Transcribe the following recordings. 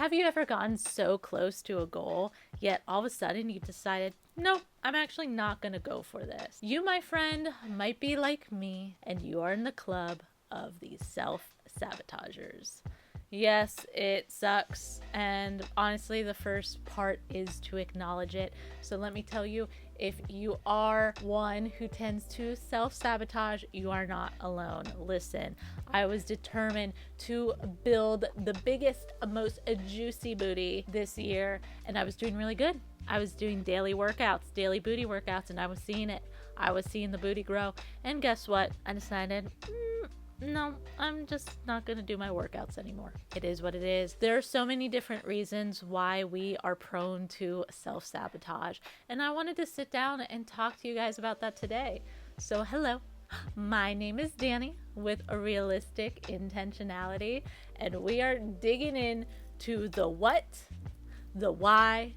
Have you ever gotten so close to a goal, yet all of a sudden you decided, no, I'm actually not going to go for this? You, my friend, might be like me, and you are in the club of these self-sabotagers. Yes, it sucks, and honestly, the first part is to acknowledge it. So let me tell you, if you are one who tends to self-sabotage, you are not alone. Listen, I was determined to build the biggest, most juicy booty this year, and I was doing really good. I was doing daily workouts, daily booty workouts, and I was seeing it. I was seeing the booty grow, and guess what? I decided, no, I'm just not going to do my workouts anymore. It is what it is. There are so many different reasons why we are prone to self-sabotage, and I wanted to sit down and talk to you guys about that today. So hello, my name is Danny with a realistic intentionality, and we are digging in to the what, the why,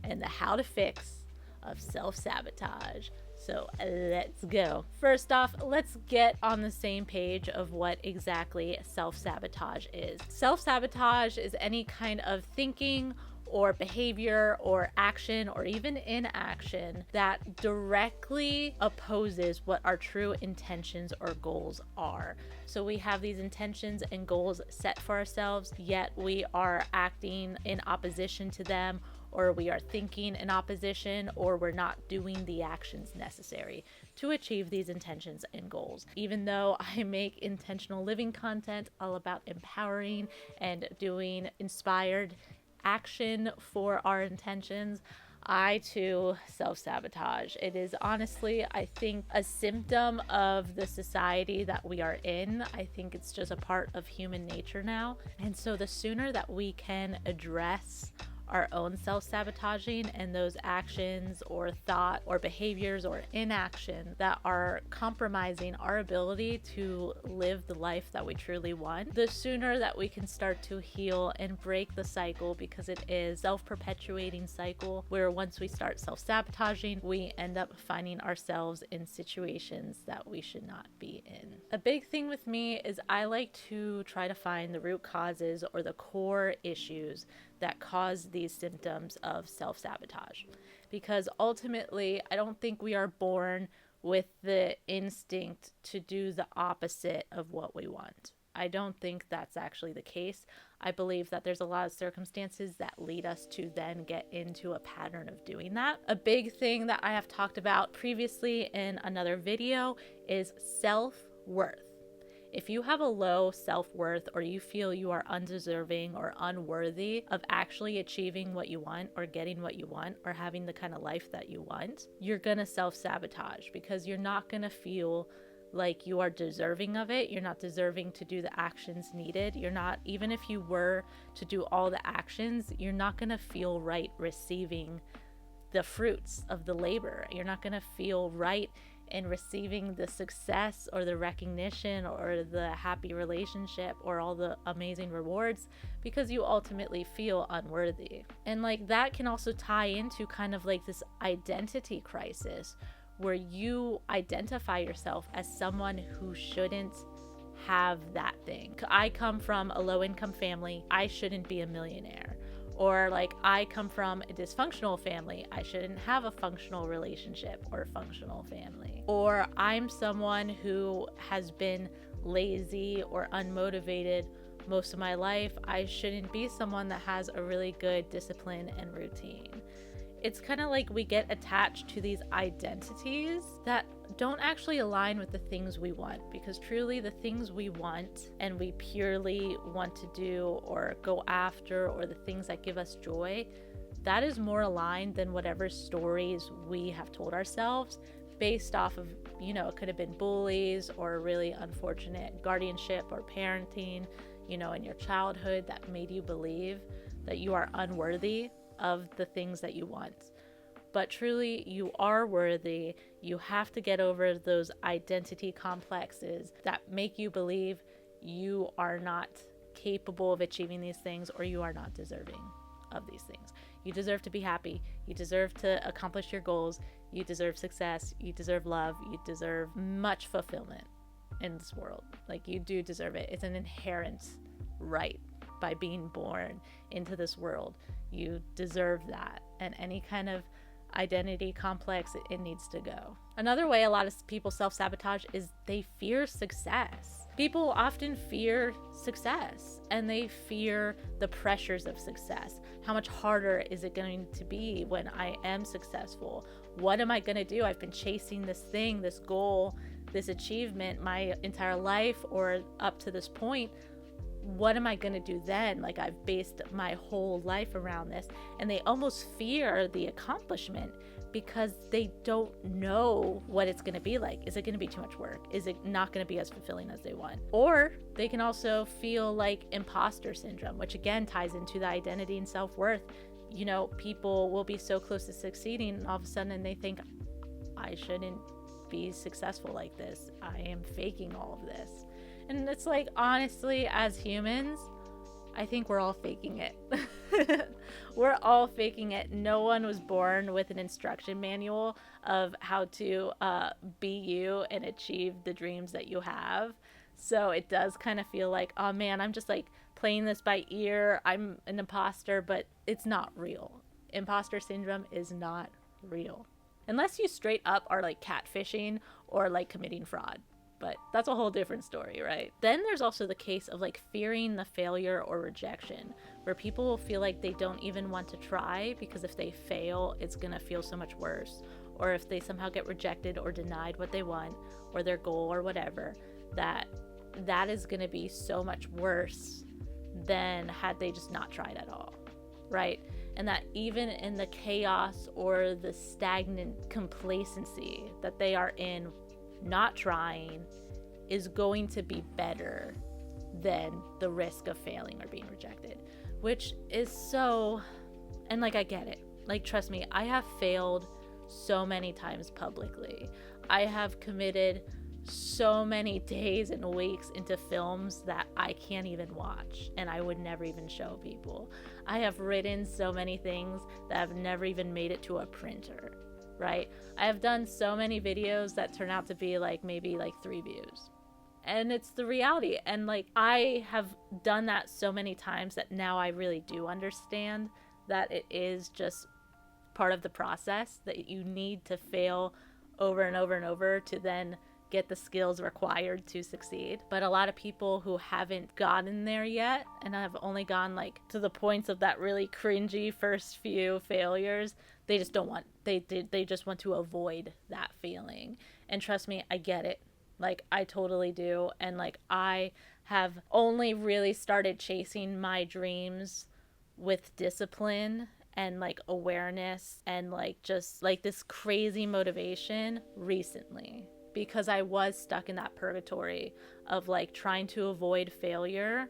and the how to fix of self-sabotage. So let's go. First off, let's get on the same page of what exactly self-sabotage is. Self-sabotage is any kind of thinking or behavior or action or even inaction that directly opposes what our true intentions or goals are. So we have these intentions and goals set for ourselves, yet we are acting in opposition to them, or we are thinking in opposition, or we're not doing the actions necessary to achieve these intentions and goals. Even though I make intentional living content all about empowering and doing inspired action for our intentions, I too self-sabotage. It is honestly, I think, a symptom of the society that we are in. I think it's just a part of human nature now. And so the sooner that we can address our own self-sabotaging and those actions or thought or behaviors or inaction that are compromising our ability to live the life that we truly want, the sooner that we can start to heal and break the cycle, because it is a self-perpetuating cycle where once we start self-sabotaging, we end up finding ourselves in situations that we should not be in. A big thing with me is I like to try to find the root causes or the core issues that cause these symptoms of self-sabotage, because ultimately I don't think we are born with the instinct to do the opposite of what we want. I don't think that's actually the case. I believe that there's a lot of circumstances that lead us to then get into a pattern of doing that. A big thing that I have talked about previously in another video is self-worth. If you have a low self-worth, or you feel you are undeserving or unworthy of actually achieving what you want or getting what you want or having the kind of life that you want, you're gonna self-sabotage, because you're not gonna feel like you are deserving of it. You're not deserving to do the actions needed. You're not, even if you were to do all the actions, you're not gonna feel right receiving the fruits of the labor. You're not gonna feel right in receiving the success or the recognition or the happy relationship or all the amazing rewards, because you ultimately feel unworthy. And like that can also tie into kind of like this identity crisis where you identify yourself as someone who shouldn't have that thing. I come from a low-income family, I shouldn't be a millionaire. Or like, I come from a dysfunctional family, I shouldn't have a functional relationship or functional family. Or I'm someone who has been lazy or unmotivated most of my life, I shouldn't be someone that has a really good discipline and routine. It's kind of like we get attached to these identities that don't actually align with the things we want, because truly the things we want and we purely want to do or go after, or the things that give us joy, that is more aligned than whatever stories we have told ourselves based off of, it could have been bullies or really unfortunate guardianship or parenting, in your childhood that made you believe that you are unworthy of the things that you want. But truly, you are worthy. You have to get over those identity complexes that make you believe you are not capable of achieving these things, or you are not deserving of these things. You deserve to be happy. You deserve to accomplish your goals. You deserve success. You deserve love. You deserve much fulfillment in this world. Like, you do deserve it. It's an inherent right by being born into this world. You deserve that. And any kind of identity complex, it needs to go. Another way a lot of people self-sabotage is they fear success. People often fear success, and they fear the pressures of success. How much harder is it going to be when I am successful? What am I going to do? I've been chasing this thing, this goal, this achievement my entire life, or up to this point. What am I going to do then? Like, I've based my whole life around this, and they almost fear the accomplishment because they don't know what it's going to be like. Is it going to be too much work? Is it not going to be as fulfilling as they want? Or they can also feel like imposter syndrome, which again ties into the identity and self-worth. You know, people will be so close to succeeding, and all of a sudden they think, I shouldn't be successful like this. I am faking all of this. And it's like, honestly, as humans, I think we're all faking it. We're all faking it. No one was born with an instruction manual of how to be you and achieve the dreams that you have. So it does kind of feel like, oh man, I'm just like playing this by ear. I'm an imposter, but it's not real. Imposter syndrome is not real. Unless you straight up are like catfishing or like committing fraud. But that's a whole different story, right? Then there's also the case of like fearing the failure or rejection, where people will feel like they don't even want to try because if they fail, it's gonna feel so much worse. Or if they somehow get rejected or denied what they want or their goal or whatever, that is gonna be so much worse than had they just not tried at all, right? And that even in the chaos or the stagnant complacency that they are in, not trying is going to be better than the risk of failing or being rejected, which is so, and like, I get it. Like, trust me, I have failed so many times publicly. I have committed so many days and weeks into films that I can't even watch and I would never even show people. I have written so many things that have never even made it to a printer. Right? I have done so many videos that turn out to be like maybe like 3 views. And it's the reality. And like, I have done that so many times that now I really do understand that it is just part of the process, that you need to fail over and over and over to then get the skills required to succeed. But a lot of people who haven't gotten there yet and have only gone like to the points of that really cringy first few failures, they just don't want, they just want to avoid that feeling. And trust me, I get it. Like, I totally do. And like, I have only really started chasing my dreams with discipline and like awareness and like just like this crazy motivation recently, because I was stuck in that purgatory of like trying to avoid failure,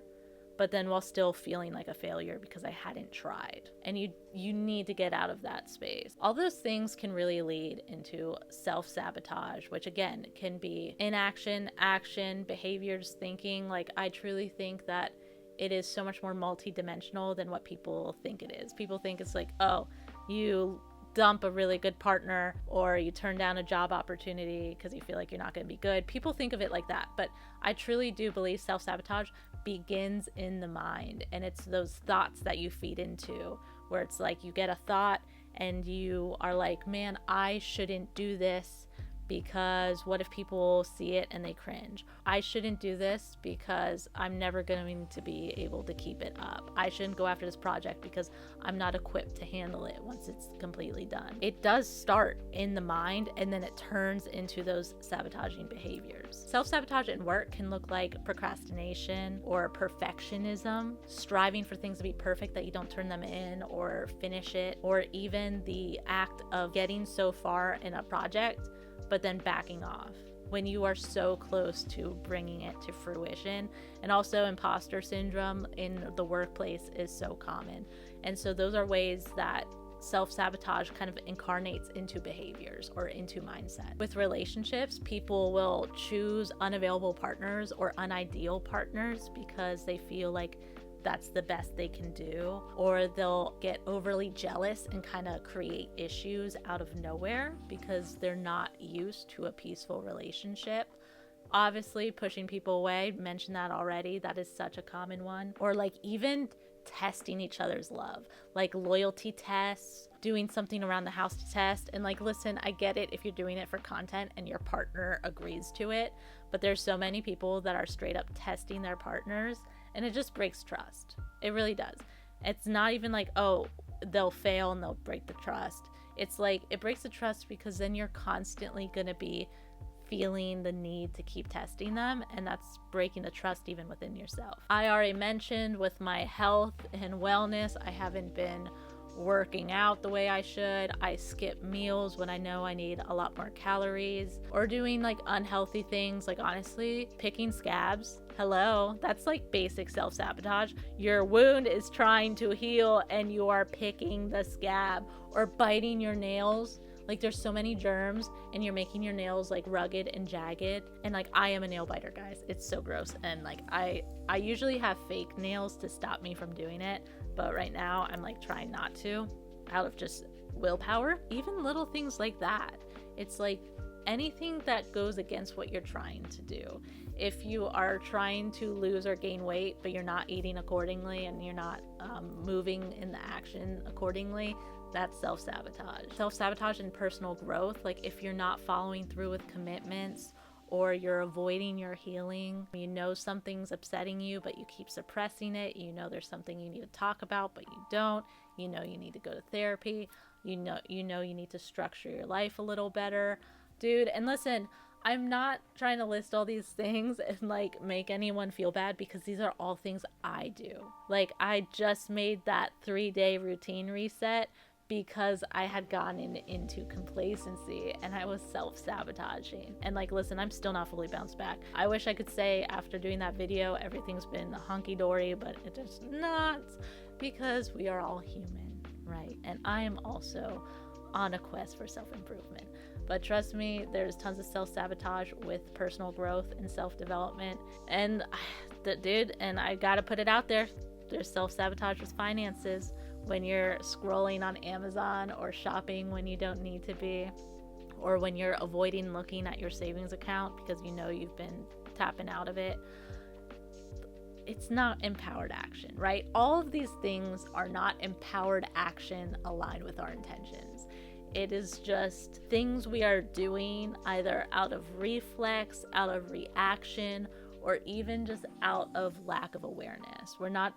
but then while still feeling like a failure because I hadn't tried. And you need to get out of that space. All those things can really lead into self-sabotage, which again can be inaction, action, behaviors, thinking. Like, I truly think that it is so much more multidimensional than what people think it is. People think it's like, oh, you dump a really good partner or you turn down a job opportunity because you feel like you're not going to be good. People think of it like that, but I truly do believe self-sabotage begins in the mind, and it's those thoughts that you feed into, where it's like you get a thought and you are like, man, I shouldn't do this because what if people see it and they cringe? I shouldn't do this because I'm never going to be able to keep it up. I shouldn't go after this project because I'm not equipped to handle it once it's completely done. It does start in the mind, and then it turns into those sabotaging behaviors. Self-sabotage in work can look like procrastination or perfectionism, striving for things to be perfect that you don't turn them in or finish it, or even the act of getting so far in a project but then backing off when you are so close to bringing it to fruition. And also imposter syndrome in the workplace is so common. And so those are ways that self-sabotage kind of incarnates into behaviors or into mindset. With relationships, people will choose unavailable partners or unideal partners because they feel like that's the best they can do, or they'll get overly jealous and kind of create issues out of nowhere because they're not used to a peaceful relationship. Obviously, pushing people away, mentioned that already. That is such a common one. Or like even testing each other's love, like loyalty tests, doing something around the house to test. And like, listen, I get it if you're doing it for content and your partner agrees to it, but there's so many people that are straight up testing their partners, and it just breaks trust. It really does. It's not even like, oh, they'll fail and they'll break the trust. It's like it breaks the trust because then you're constantly going to be feeling the need to keep testing them, and that's breaking the trust even within yourself. I already mentioned with my health and wellness, I haven't been working out the way I should. I skip meals when I know I need a lot more calories, or doing like unhealthy things, like honestly picking scabs. Hello, that's like basic self-sabotage. Your wound is trying to heal and you are picking the scab, or biting your nails. Like there's so many germs and you're making your nails like rugged and jagged. And like I am a nail biter, guys. It's so gross. And like I usually have fake nails to stop me from doing it. But right now I'm like trying not to, out of just willpower. Even little things like that. It's like anything that goes against what you're trying to do. If you are trying to lose or gain weight, but you're not eating accordingly and you're not moving in the action accordingly, that's self-sabotage. Self-sabotage and personal growth, like if you're not following through with commitments, or you're avoiding your healing, you know something's upsetting you, but you keep suppressing it. You know there's something you need to talk about, but you don't. You know you need to go to therapy. You know you need to structure your life a little better. Dude, and listen, I'm not trying to list all these things and like make anyone feel bad, because these are all things I do. Like I just made that 3-day routine reset because I had gotten into complacency and I was self-sabotaging. And like, listen, I'm still not fully bounced back. I wish I could say after doing that video, everything's been hunky-dory, but it is not, because we are all human, right? And I am also on a quest for self-improvement. But trust me, there's tons of self-sabotage with personal growth and self-development. And dude, and I gotta put it out there, there's self-sabotage with finances. When you're scrolling on Amazon or shopping when you don't need to be, or when you're avoiding looking at your savings account because you know you've been tapping out of it. It's not empowered action, right? All of these things are not empowered action aligned with our intentions. It is just things we are doing either out of reflex, out of reaction, or even just out of lack of awareness. We're not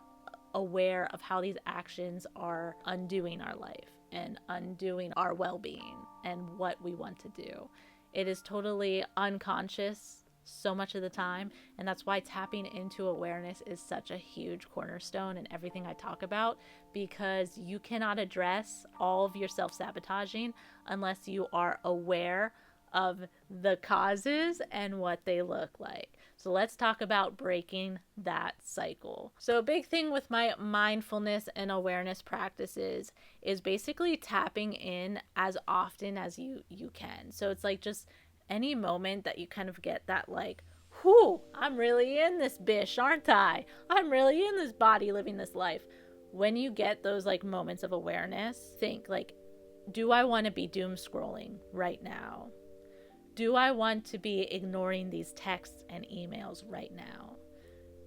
aware of how these actions are undoing our life and undoing our well-being and what we want to do. It is totally unconscious so much of the time, and that's why tapping into awareness is such a huge cornerstone in everything I talk about, because you cannot address all of your self-sabotaging unless you are aware of the causes and what they look like. So let's talk about breaking that cycle. So a big thing with my mindfulness and awareness practices is basically tapping in as often as you can. So it's like just any moment that you kind of get that like, whoo, I'm really in this bish, aren't I? I'm really in this body living this life. When you get those like moments of awareness, think like, do I want to be doom scrolling right now? Do I want to be ignoring these texts and emails right now?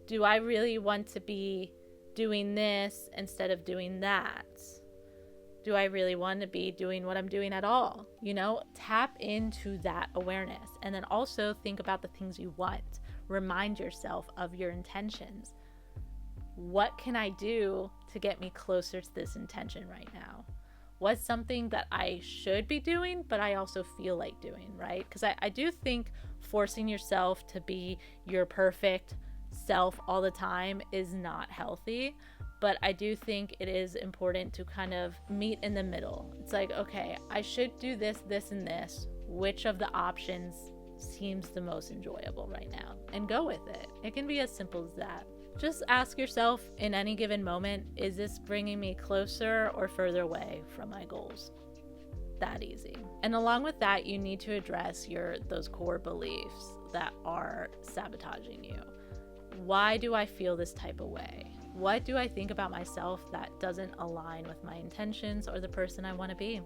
Do I really want to be doing this instead of doing that? Do I really want to be doing what I'm doing at all? You know, tap into that awareness. And then also think about the things you want. Remind yourself of your intentions. What can I do to get me closer to this intention right now? What's something that I should be doing, but I also feel like doing, right? Because I do think forcing yourself to be your perfect self all the time is not healthy. But I do think it is important to kind of meet in the middle. It's like, okay, I should do this, this, and this. Which of the options seems the most enjoyable right now? And go with it. It can be as simple as that. Just ask yourself in any given moment, is this bringing me closer or further away from my goals? That easy. And along with that, you need to address those core beliefs that are sabotaging you. Why do I feel this type of way? What do I think about myself that doesn't align with my intentions or the person I want to be?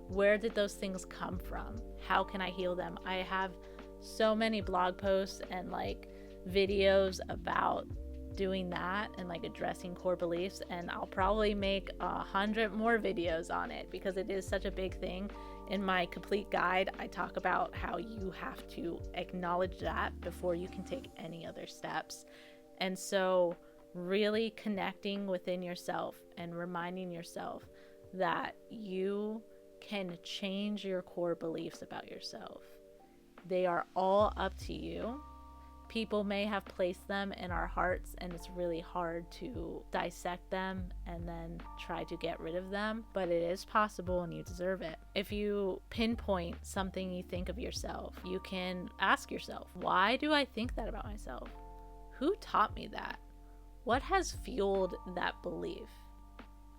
Where did those things come from? How can I heal them? I have so many blog posts and like videos about doing that and like addressing core beliefs, and I'll probably make 100 more videos on it because it is such a big thing. In my complete guide, I talk about how you have to acknowledge that before you can take any other steps. And so really connecting within yourself and reminding yourself that you can change your core beliefs about yourself. They are all up to you. People may have placed them in our hearts, and it's really hard to dissect them and then try to get rid of them, but it is possible and you deserve it. If you pinpoint something you think of yourself, you can ask yourself, why do I think that about myself? Who taught me that? What has fueled that belief?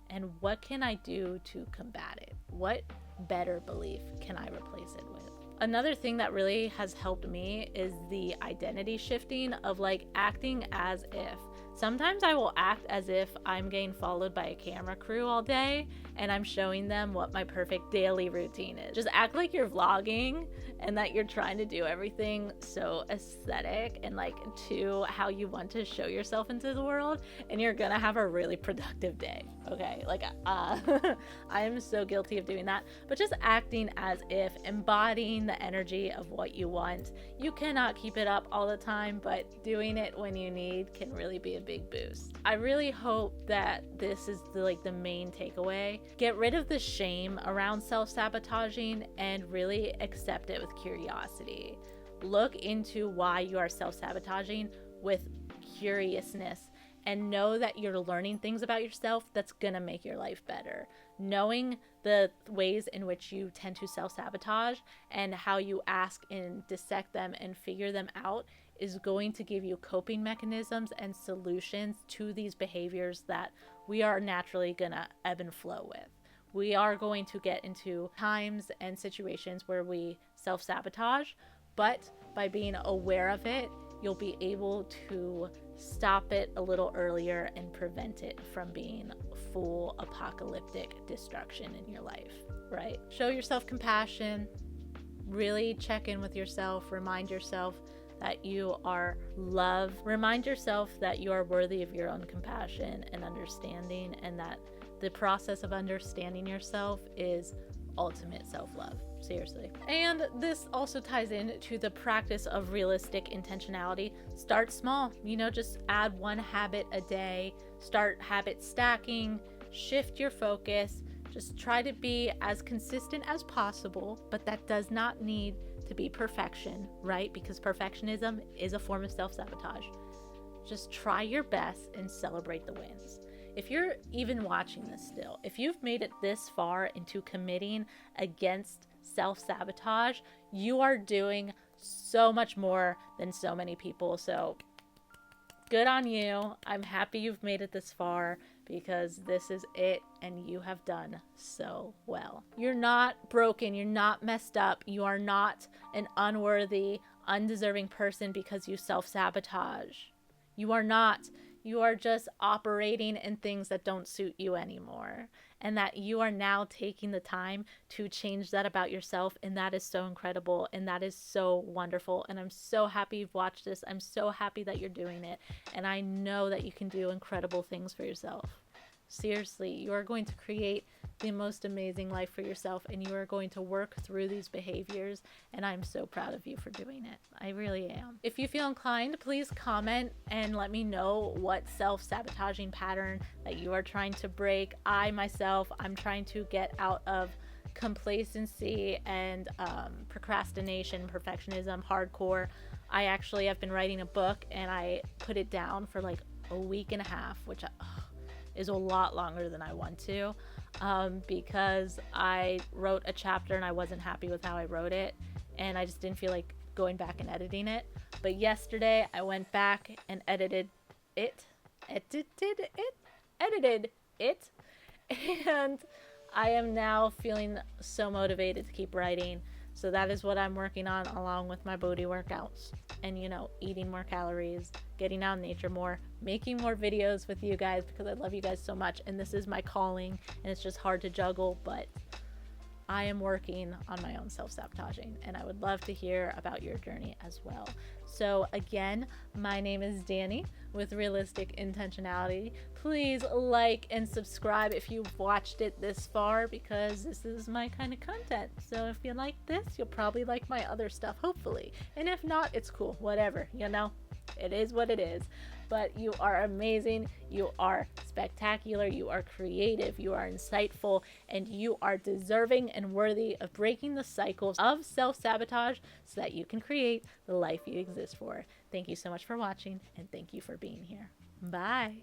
And what can I do to combat it? What better belief can I replace it with? Another thing that really has helped me is the identity shifting of like acting as if. Sometimes I will act as if I'm getting followed by a camera crew all day and I'm showing them what my perfect daily routine is. Just act like you're vlogging and that you're trying to do everything so aesthetic and like to how you want to show yourself into the world, and you're gonna have a really productive day. Okay, like I am so guilty of doing that, but just acting as if, embodying the energy of what you want. You cannot keep it up all the time, but doing it when you need can really be a big boost. I really hope that this is the main takeaway. Get rid of the shame around self-sabotaging and really accept it with curiosity. Look into why you are self-sabotaging with curiousness, and know that you're learning things about yourself that's gonna make your life better. Knowing the ways in which you tend to self-sabotage and how you ask and dissect them and figure them out is going to give you coping mechanisms and solutions to these behaviors that we are naturally gonna ebb and flow with. We are going to get into times and situations where we self-sabotage, but by being aware of it, you'll be able to stop it a little earlier and prevent it from being full apocalyptic destruction in your life, right? Show yourself compassion, really check in with yourself, remind yourself that you are loved, remind yourself that you are worthy of your own compassion and understanding, and that the process of understanding yourself is ultimate self-love. Seriously. And this also ties in to the practice of realistic intentionality. Start small, just add one habit a day, start habit stacking, shift your focus, just try to be as consistent as possible, but that does not need to be perfection, right? Because perfectionism is a form of self-sabotage. Just try your best and celebrate the wins. If you're even watching this still, if you've made it this far into committing against self-sabotage, you are doing so much more than so many people. So good on you. I'm happy you've made it this far, because this is it and you have done so well. You're not broken. You're not messed up. You are not an unworthy, undeserving person because you self-sabotage. You are not. You are just operating in things that don't suit you anymore, and that you are now taking the time to change that about yourself. And that is so incredible. And that is so wonderful. And I'm so happy you've watched this. I'm so happy that you're doing it. And I know that you can do incredible things for yourself. Seriously, you are going to create the most amazing life for yourself, and you are going to work through these behaviors, and I'm so proud of you for doing it. I really am. If you feel inclined, please comment and let me know what self-sabotaging pattern that you are trying to break. I'm trying to get out of complacency and procrastination, perfectionism, hardcore. I actually have been writing a book, and I put it down for like a week and a half, which is a lot longer than I want to, because I wrote a chapter and I wasn't happy with how I wrote it, and I just didn't feel like going back and editing it. But yesterday I went back and edited it, and I am now feeling so motivated to keep writing. So that is what I'm working on, along with my booty workouts and, eating more calories, getting out in nature more, making more videos with you guys, because I love you guys so much. And this is my calling, and it's just hard to juggle, but I am working on my own self-sabotaging, and I would love to hear about your journey as well. So again, my name is Danny with Realistic Intentionality. Please like and subscribe if you've watched it this far, because this is my kind of content. So if you like this, you'll probably like my other stuff, hopefully. And if not, it's cool. Whatever, you know? It is what it is. But you are amazing. You are spectacular. You are creative. You are insightful. And you are deserving and worthy of breaking the cycles of self-sabotage so that you can create the life you exist for. Thank you so much for watching, and thank you for being here. Bye.